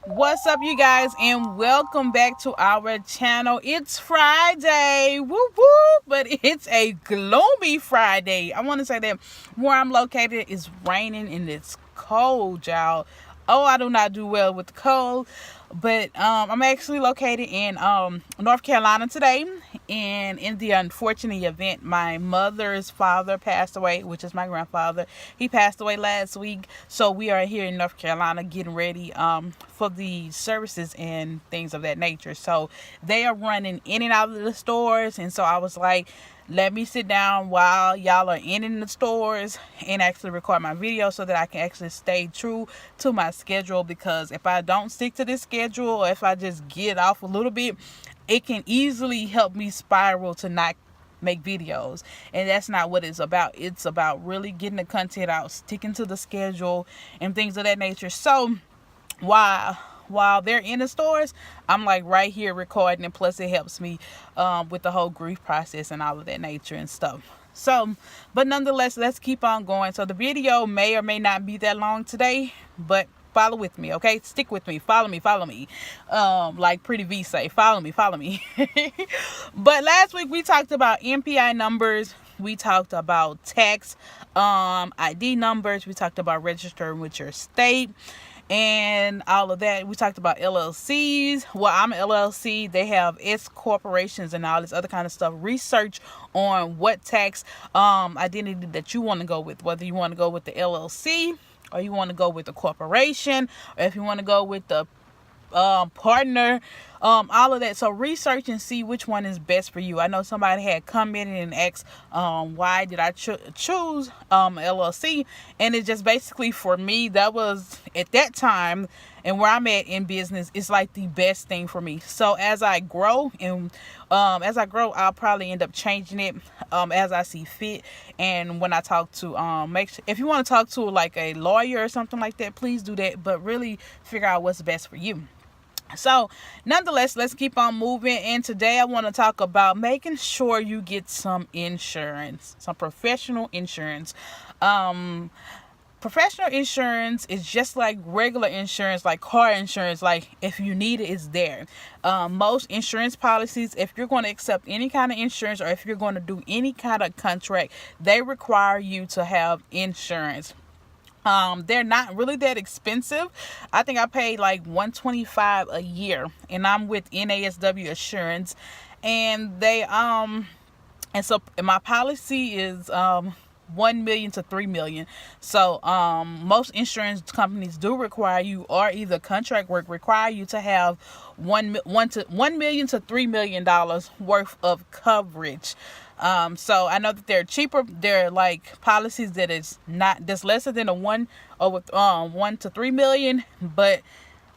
What's up, you guys, and welcome back to our channel. It's Friday, woo woo, but it's a gloomy Friday. I want to say that where I'm located is raining and it's cold, y'all. Oh, I do not do well with the cold, but I'm actually located in North Carolina today, and in the unfortunate event, my mother's father passed away, which is my grandfather. He passed away last week, so we are here in North Carolina getting ready for the services and things of that nature. So they are running in and out of the stores, and so I was like, let me sit down while y'all are in the stores and actually record my video so that I can actually stay true to my schedule, because if I don't stick to this schedule, or if I just get off a little bit, it can easily help me spiral to not make videos, and that's not what it's about. It's about really getting the content out, sticking to the schedule and things of that nature. So while they're in the stores, I'm like right here recording, and plus it helps me with the whole grief process and all of that nature and stuff. So, but nonetheless, let's keep on going. So the video may or may not be that long today, but follow with me, okay? Stick with me. Follow me. Like Pretty V say, follow me. But last week we talked about MPI numbers. We talked about tax ID numbers. We talked about registering with your state and all of that. We talked about LLCs. Well, I'm an LLC. They have S corporations and all this other kind of stuff. Research on what tax identity that you want to go with, whether you want to go with the LLC, or you want to go with the corporation, or if you want to go with the partner, all of that. So research and see which one is best for you. I know somebody had commented and asked why did I choose LLC, and it's just basically for me, that was at that time and where I'm at in business, it's like the best thing for me. So as I grow I'll probably end up changing it as I see fit. And when I talk to if you want to talk to like a lawyer or something like that, please do that, but really figure out what's best for you. So nonetheless, let's keep on moving. And today I want to talk about making sure you get some insurance, some professional insurance. Professional insurance is just like regular insurance, like car insurance. Like if you need it, it's there. Most insurance policies, if you're going to accept any kind of insurance, or if you're going to do any kind of contract, they require you to have insurance. They're not really that expensive. I think I paid like $125 a year, and I'm with NASW Assurance, and so my policy is 1 million to 3 million. So most insurance companies do require you, or either contract work require you to have 1 million to $3 million worth of coverage. So I know that they're cheaper. They're like policies that is not, that's lesser than a 1 to 3 million, but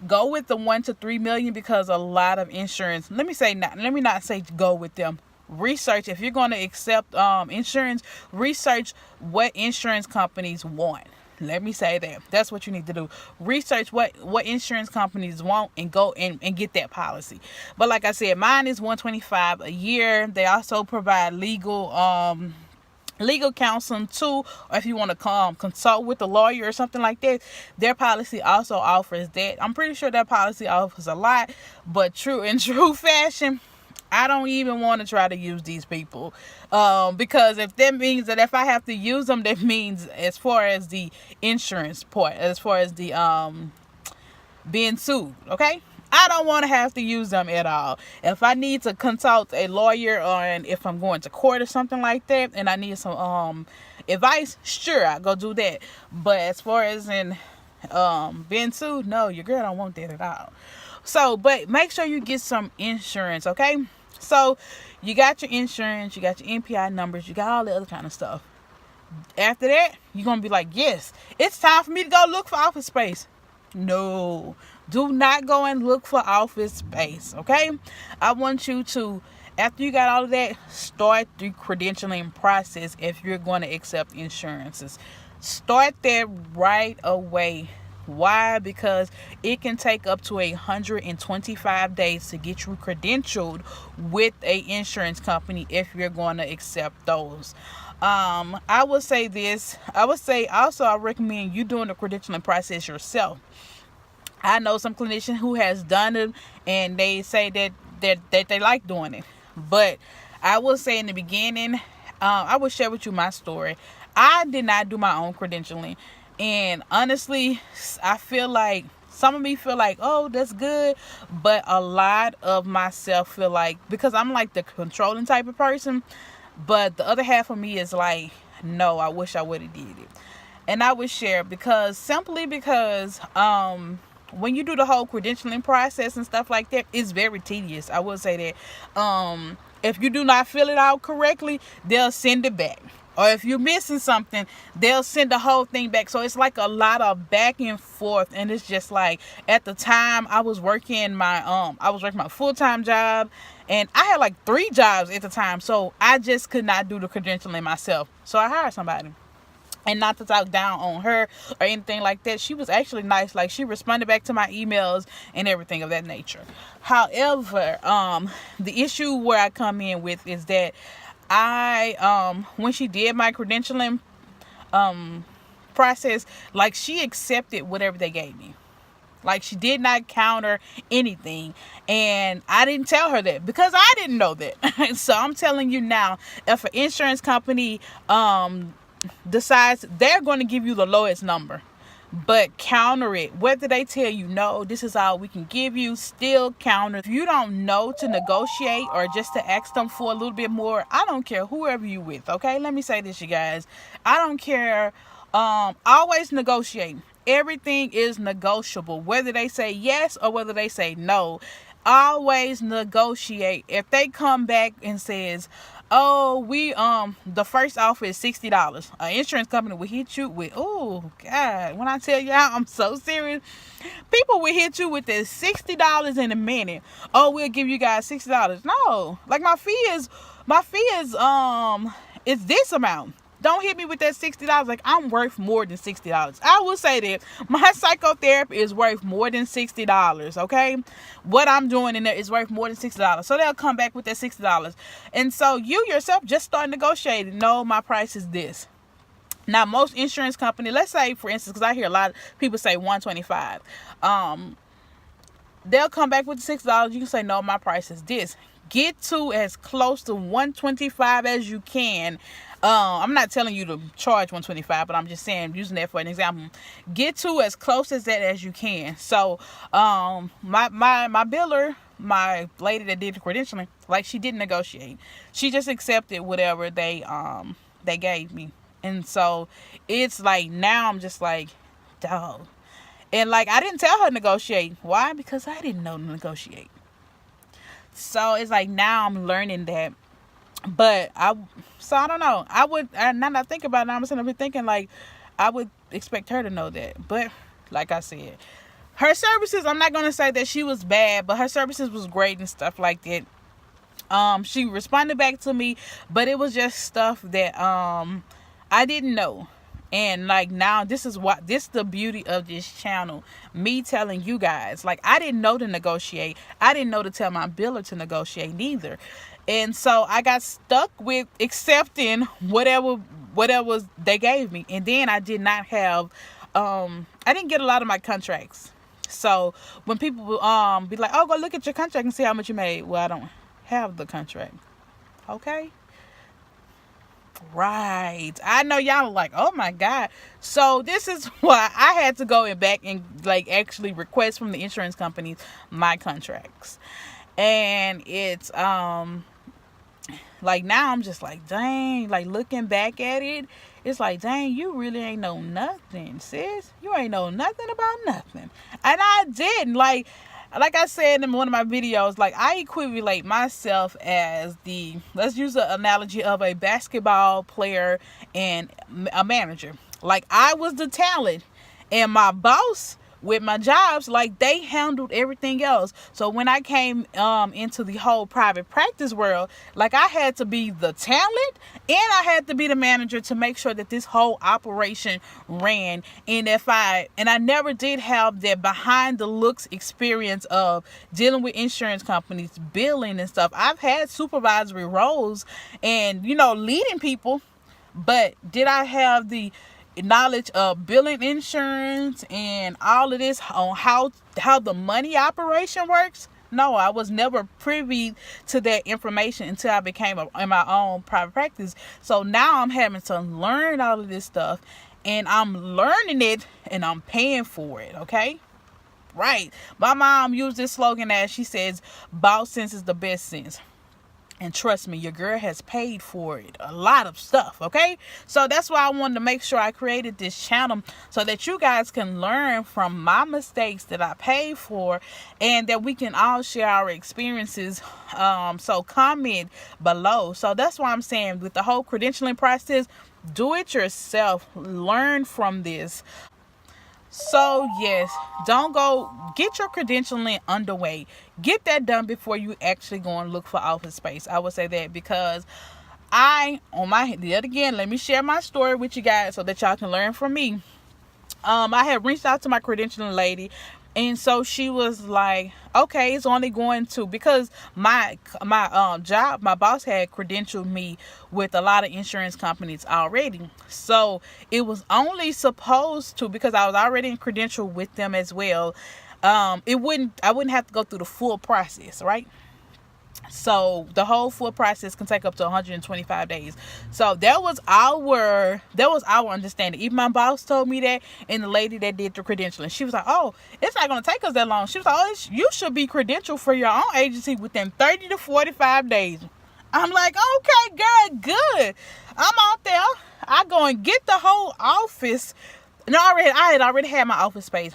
go with the 1 to 3 million, because a lot of insurance, let me not say go with them. Research, if you're going to accept insurance, research what insurance companies want. Let me say that. That's what you need to do. Research what insurance companies want, and go and get that policy. But like I said, mine is $125 a year. They also provide legal counseling too, or if you want to consult with a lawyer or something like that, their policy also offers that. I'm pretty sure that policy offers a lot, but in true fashion, I don't even want to try to use these people, because if that means that if I have to use them, that means as far as the insurance part, as far as the being sued, okay? I don't want to have to use them at all. If I need to consult a lawyer, or if I'm going to court or something like that, and I need some advice, sure, I'll go do that. But as far as in being sued, no, your girl don't want that at all. So, but make sure you get some insurance, okay? So, you got your insurance, you got your MPI numbers, you got all the other kind of stuff. After that, you're going to be like, yes, it's time for me to go look for office space. No, do not go and look for office space, okay? I want you to, after you got all of that, start the credentialing process if you're going to accept insurances. Start that right away. Why? Because it can take up to 125 days to get you credentialed with a insurance company if you're going to accept those. I would say I recommend you doing the credentialing process yourself. I know some clinician who has done it, and they say that they like doing it. But I will say in the beginning, I will share with you my story. I did not do my own credentialing, and honestly, I feel like some of me feel like, oh, that's good, but a lot of myself feel like, because I'm like the controlling type of person, but the other half of me is like, no, I wish I would have did it. And I would share because simply because when you do the whole credentialing process and stuff like that, it's very tedious. I will say that. If you do not fill it out correctly, they'll send it back. Or if you're missing something, they'll send the whole thing back. So it's like a lot of back and forth. And it's just like, at the time I was working my full-time job, and I had like 3 jobs at the time. So I just could not do the credentialing myself. So I hired somebody. And not to talk down on her or anything like that, she was actually nice. Like, she responded back to my emails and everything of that nature. However, the issue where I come in with is that when she did my credentialing process, like, she accepted whatever they gave me. Like, she did not counter anything. And I didn't tell her that because I didn't know that. So I'm telling you now, if an insurance company decides, they're going to give you the lowest number, but counter it. Whether they tell you, no, this is all we can give you, still counter. If you don't know to negotiate or just to ask them for a little bit more, I don't care whoever you with, okay? Let me say this, you guys. I don't care. Always negotiate. Everything is negotiable, whether they say yes or whether they say no. Always negotiate. If they come back and says, oh, we the first offer is $60, an insurance company will hit you with, oh God, when I tell you I'm so serious, people will hit you with this $60 in a minute. Oh, we'll give you guys $60. No, like, my fee is this amount. Don't hit me with that $60. Like, I'm worth more than $60. I will say that my psychotherapy is worth more than $60. Okay, what I'm doing in there is worth more than $60. So they'll come back with that $60, and so you yourself just start negotiating. No, my price is this. Now, most insurance company, let's say for instance, because I hear a lot of people say $125. They'll come back with the $60. You can say, no, my price is this. Get to as close to $125 as you can. I'm not telling you to charge $125, but I'm just saying, using that for an example. Get to as close as that as you can. So, my biller, my lady that did the credentialing, like, she didn't negotiate. She just accepted whatever they gave me. And so it's like, now I'm just like, dog. And like, I didn't tell her to negotiate. Why? Because I didn't know to negotiate. So it's like, now I'm learning that. But I don't know. Now that I think about it, I'm sitting up here thinking, like, I would expect her to know that. But like I said, her services, I'm not going to say that she was bad, but her services was great and stuff like that. She responded back to me, but it was just stuff that I didn't know. And like, now this is the beauty of this channel, me telling you guys, like, I didn't know to negotiate. I didn't know to tell my biller to negotiate neither. And so I got stuck with accepting whatever they gave me. And then I did not have, I didn't get a lot of my contracts. So when people be like, oh, go look at your contract and see how much you made. Well, I don't have the contract. Okay. Right. I know y'all are like, oh my God. So this is why I had to go back and like actually request from the insurance companies my contracts. And it's like, now I'm just like, dang, like, looking back at it, it's like, dang, you really ain't know nothing, sis. You ain't know nothing about nothing. And I didn't. Like I said in one of my videos, like, I equate myself as let's use the analogy of a basketball player and a manager. Like, I was the talent, and my boss with my jobs, like, they handled everything else. So when I came into the whole private practice world, like, I had to be the talent and I had to be the manager to make sure that this whole operation ran. And I never did have that behind the looks experience of dealing with insurance companies, billing and stuff. I've had supervisory roles and, leading people, but did I have the knowledge of billing insurance and all of this on how how the money operation works. No, I was never privy to that information until I became in my own private practice. So now I'm having to learn all of this stuff, and I'm learning it and I'm paying for it. Okay. Right. My mom used this slogan as she says, "Boss sense is the best sense." And trust me, your girl has paid for it. A lot of stuff, okay? So that's why I wanted to make sure I created this channel so that you guys can learn from my mistakes that I paid for, and that we can all share our experiences. So comment below. So that's why I'm saying with the whole credentialing process, do it yourself. Learn from this. So yes, don't go get your credentialing underway. Get that done before you actually go and look for office space. I would say that because yet again, let me share my story with you guys so that y'all can learn from me. I had reached out to my credentialing lady, and so she was like, okay, it's only going to, because my job, my boss had credentialed me with a lot of insurance companies already. So it was only supposed to, because I was already in credential with them as well. I wouldn't have to go through the full process, right? So the whole full process can take up to 125 days. So that was our understanding. Even my boss told me that, and the lady that did the credentialing, she was like, "Oh, it's not going to take us that long." She was like, "Oh, you should be credentialed for your own agency within 30 to 45 days." I'm like, "Okay, girl, good." I'm out there. I go and get the whole office. And I had already had my office space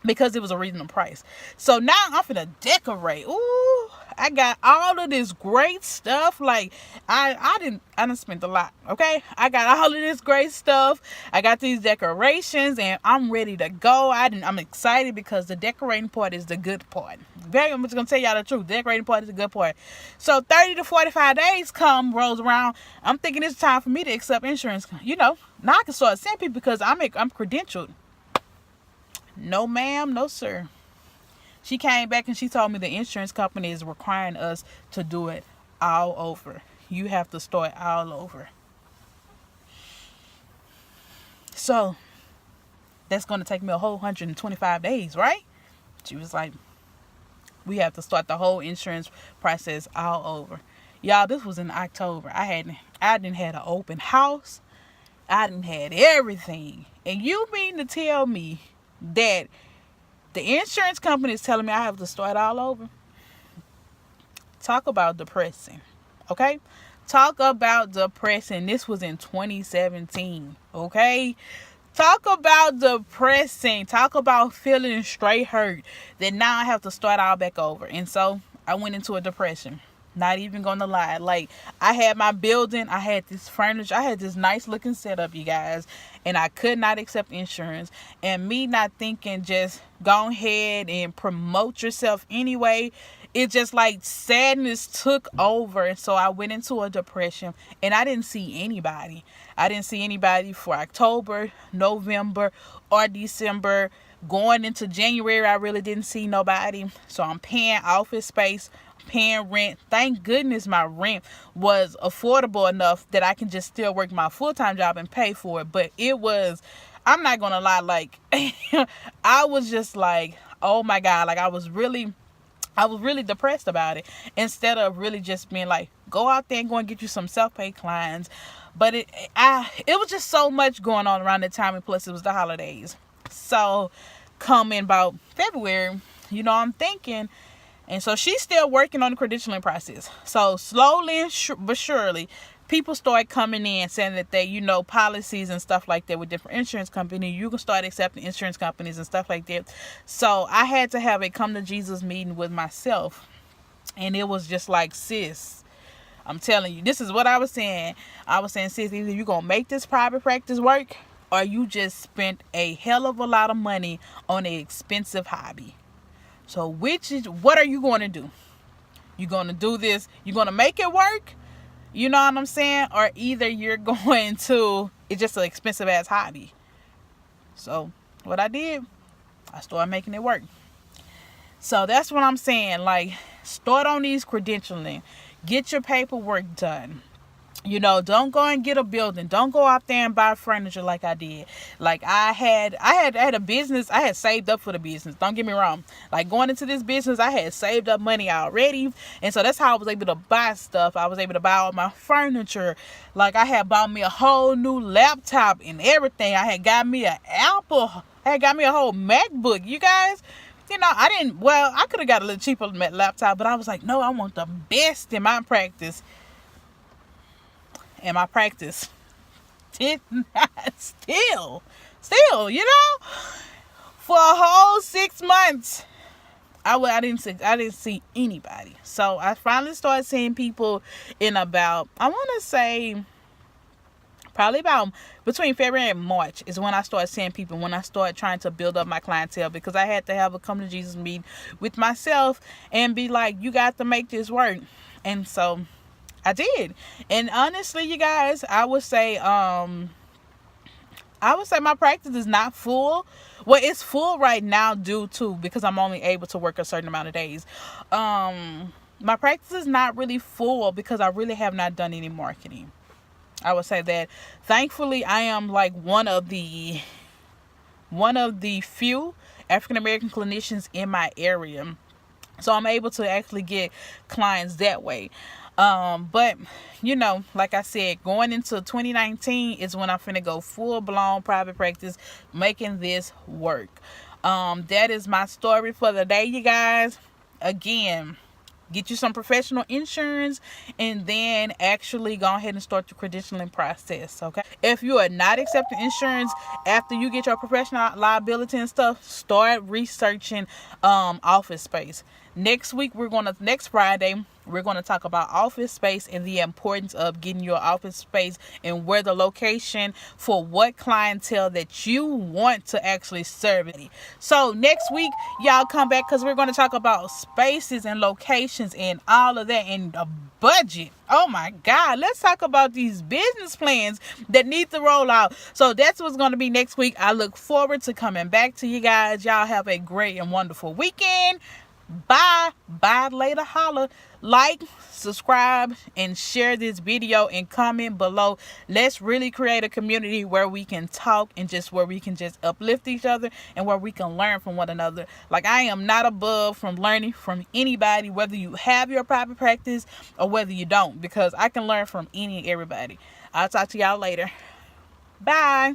because it was a reasonable price. So now I'm finna decorate. Ooh, I got all of this great stuff. Like I didn't spend a lot. Okay, I got all of this great stuff. I got these decorations, and I'm ready to go. I'm excited because the decorating part is the good part. I'm just gonna tell y'all the truth. The decorating part is the good part. So 30 to 45 days rolls around. I'm thinking it's time for me to accept insurance. Now I can start sending people because I'm credentialed. No ma'am, no sir. She came back and she told me the insurance company is requiring us to do it all over. You have to start all over. So that's going to take me a whole 125 days, right? She was like, we have to start the whole insurance process all over. Y'all, this was in October. I didn't had an open house. I didn't had everything. And you mean to tell me that the insurance company is telling me I have to start all over? Talk about depressing. Okay? Talk about depressing. This was in 2017. Okay? Talk about depressing. Talk about feeling straight hurt that now I have to start all back over. And so I went into a depression. Not even gonna lie. Like, I had my building, I had this furniture, I had this nice looking setup, you guys, and I could not accept insurance. And me not thinking, just go ahead and promote yourself anyway, it just like sadness took over. And so I went into a depression, and I didn't see anybody. I didn't see anybody for October, November, or December. Going into January, I really didn't see nobody. So I'm paying office space, paying rent. Thank goodness my rent was affordable enough that I can just still work my full-time job and pay for it. But it was, I'm not gonna lie, like I was just like, oh my God, like I was really depressed about it, instead of really just being like, go out there and go and get you some self-pay clients. But it was just so much going on around that time, and plus it was the holidays. So coming about February, I'm thinking. And so she's still working on the credentialing process. So slowly but surely, people start coming in saying that they, policies and stuff like that with different insurance companies. You can start accepting insurance companies and stuff like that. So I had to have a come to Jesus meeting with myself. And it was just like, sis, I'm telling you, this is what I was saying. I was saying, sis, either you're going to make this private practice work, or you just spent a hell of a lot of money on an expensive hobby. So what are you going to do? You're going to do this, you're going to make it work, you know what I'm saying? Or either you're going to, it's just an expensive ass hobby. So what I did, I started making it work. So that's what I'm saying. Like, start on these credentialing. Get your paperwork done. Don't go and get a building. Don't go out there and buy furniture like I did. Like I had a business. I had saved up for the business. Don't get me wrong. Like going into this business, I had saved up money already, and so that's how I was able to buy stuff. I was able to buy all my furniture. Like I had bought me a whole new laptop and everything. I had got me an Apple. I had got me a whole MacBook. You guys. I didn't. Well, I could have got a little cheaper laptop, but I was like, no, I want the best in my practice. And my practice did not still, for a whole 6 months, I didn't see anybody. So I finally started seeing people in about, I want to say, probably about between February and March is when I started seeing people, when I started trying to build up my clientele, because I had to have a come to Jesus meeting with myself and be like, you got to make this work. And so I did. And honestly, you guys, I would say my practice is not full. Well, it's full right now due to because I'm only able to work a certain amount of days. My practice is not really full because I really have not done any marketing. I would say that thankfully I am like one of the few African American clinicians in my area. So I'm able to actually get clients that way. But like I said, going into 2019 is when I'm finna go full blown private practice, making this work. That is my story for the day, you guys. Again, get you some professional insurance and then actually go ahead and start the credentialing process. Okay. If you are not accepting insurance after you get your professional liability and stuff, start researching office space. Next Friday, we're going to talk about office space and the importance of getting your office space and where the location for what clientele that you want to actually serve. So next week, y'all come back because we're going to talk about spaces and locations and all of that and the budget. Oh my God, let's talk about these business plans that need to roll out. So that's what's going to be next week. I look forward to coming back to you guys. Y'all have a great and wonderful weekend. Bye later, holla. Like, subscribe, and share this video and comment below. Let's really create a community where we can talk and where we can just uplift each other and where we can learn from one another. Like, I am not above from learning from anybody, whether you have your private practice or whether you don't, because I can learn from any and everybody. I'll talk to y'all later. Bye.